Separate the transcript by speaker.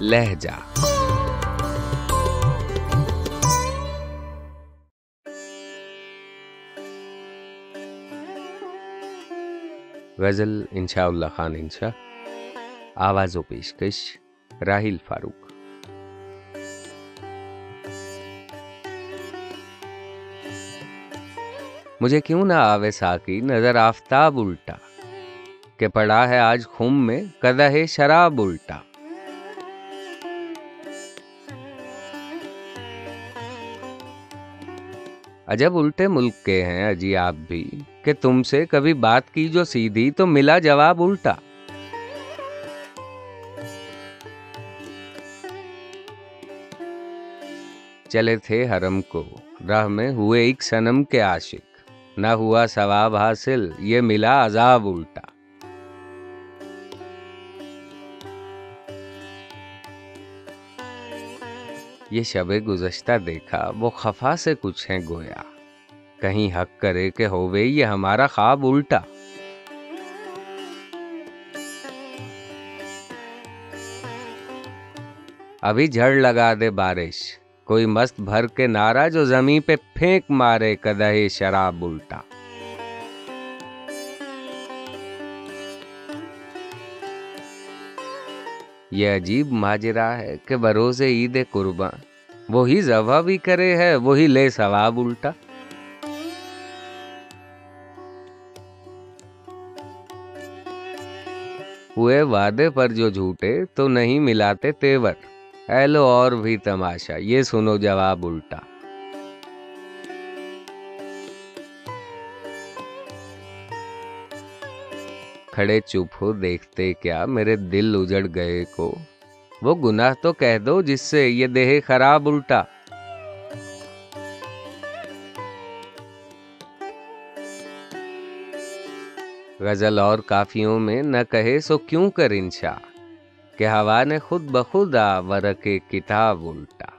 Speaker 1: लहजा। गजल इंशाउल्लाह खान इंशा, आवाज़ो पेशकश राहिल फारूक। मुझे क्यों ना आवे साकी नजर आफताब उल्टा, के पड़ा है आज खुम में कदह शराब उल्टा। अजब उल्टे मुल्क के हैं अजी आप भी, कि तुमसे कभी बात की जो सीधी तो मिला जवाब उल्टा। चले थे हरम को राह में हुए एक सनम के आशिक, ना हुआ सवाब हासिल ये मिला अजाब उल्टा। ये शबे गुज़श्ता देखा वो खफा से कुछ है गोया, कहीं हक करे के होवे ये हमारा ख्वाब उल्टा। अभी झड़ लगा दे बारिश कोई मस्त भर के नारा, जो जमीन पे फेंक मारे कदह शराब उल्टा। ये अजीब माजरा है कि बरोज़े ईद कुर्बां वही ज़बह भी करे है वही ले सवाब उल्टा। हुए वादे पर जो झूठे तो नहीं मिलाते तेवर, ऐ लो और भी तमाशा ये सुनो जवाब उल्टा। खड़े चुप हो देखते क्या मेरे दिल उजड़ गए को, वो गुनाह तो कह दो जिससे ये देह खराब उल्टा। गजल और काफियों में न कहे सो क्यों कर इंशा, कि हवा ने खुद बखुद वरके किताब उल्टा।